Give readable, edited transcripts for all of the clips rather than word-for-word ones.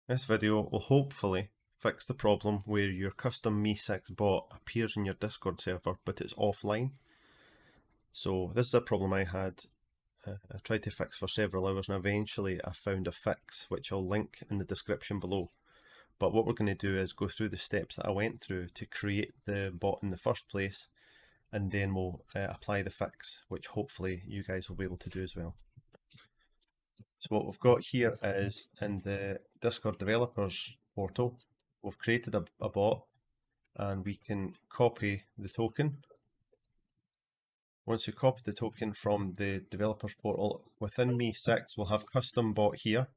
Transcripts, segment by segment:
This video will hopefully fix the problem where your custom Mee6 bot appears in your Discord server but it's offline. So this is a problem I had. I tried to fix for several hours and eventually I found a fix which I'll link in the description below. But what we're going to do is go through the steps that I went through to create the bot in the first place, and then we'll apply the fix, which hopefully you guys will be able to do as well. So what we've got here is in the Discord developers portal, we've created a bot and we can copy the token. Once we copy the token from the developers portal, within Mee6 we'll have custom bot here.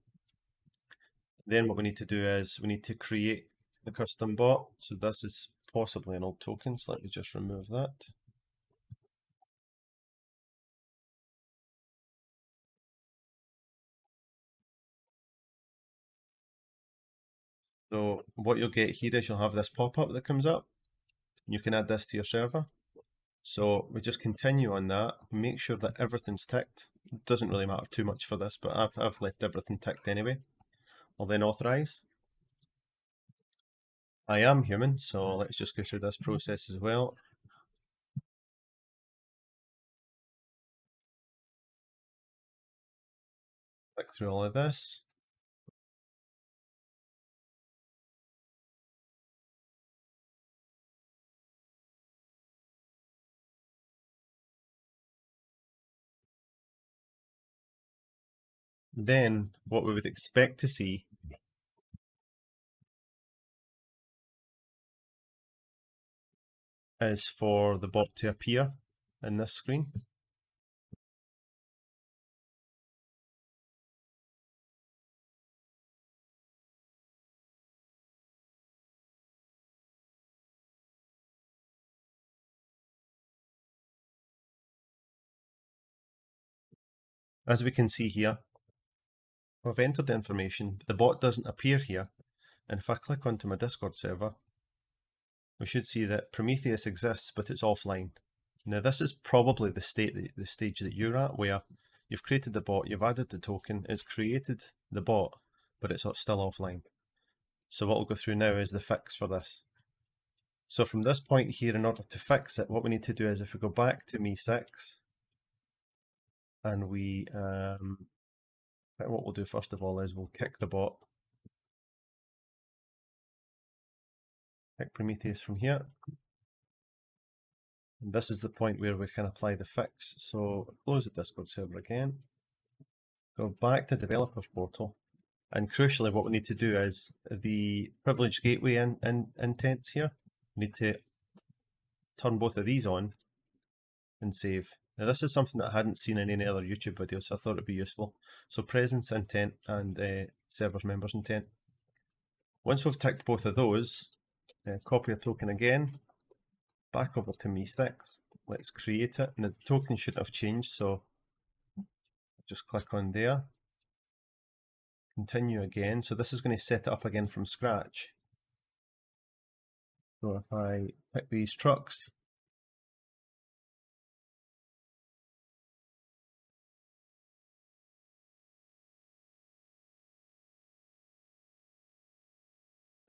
Then what we need to do is we need to create the custom bot. So this is possibly an old token, so let me just remove that. So what you'll get here is you'll have this pop-up that comes up. You can add this to your server. So we just continue on that, make sure that everything's ticked. It doesn't really matter too much for this, but I've left everything ticked anyway. I'll then authorize. I am human, so let's just go through this process as well. Click through all of this. Then what we would expect to see is for the bot to appear in this screen. As we can see here, I've entered the information, the bot doesn't appear here, and if I click onto my Discord server, we should see that Prometheus exists, but it's offline. Now this is probably the stage that you're at, where you've created the bot, you've added the token, it's created the bot, but it's still offline. So what we'll go through now is the fix for this. So from this point here, in order to fix it, what we need to do is if we go back to Mee6, and we, what we'll do first of all is we'll kick the bot. Pick Prometheus from here. And this is the point where we can apply the fix. So close the Discord server again. Go back to developers portal. And crucially, what we need to do is the privileged gateway intents here. We need to turn both of these on and save. Now this is something that I hadn't seen in any other YouTube video, so I thought it'd be useful. So presence intent and servers members intent. Once we've ticked both of those, copy a token again, back over to Mee6. Let's create it, and the token should have changed, so just click on there. Continue again. So this is going to set it up again from scratch. So if I pick these trucks,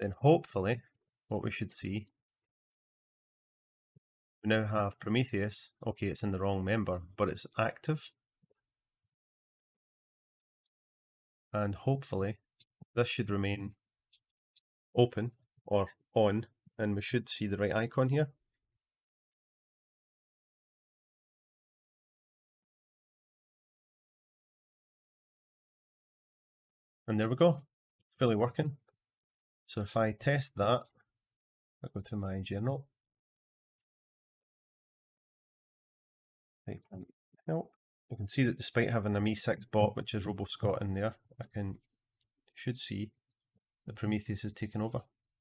then hopefully what we should see, we now have Prometheus. Okay, it's in the wrong member, but it's active. And hopefully this should remain open or on, and we should see the right icon here. And there we go, fully working. So if I test that, I go to my journal, type in help. You can see that despite having a Mee6 bot, which is RoboScott in there, should see that Prometheus is taken over.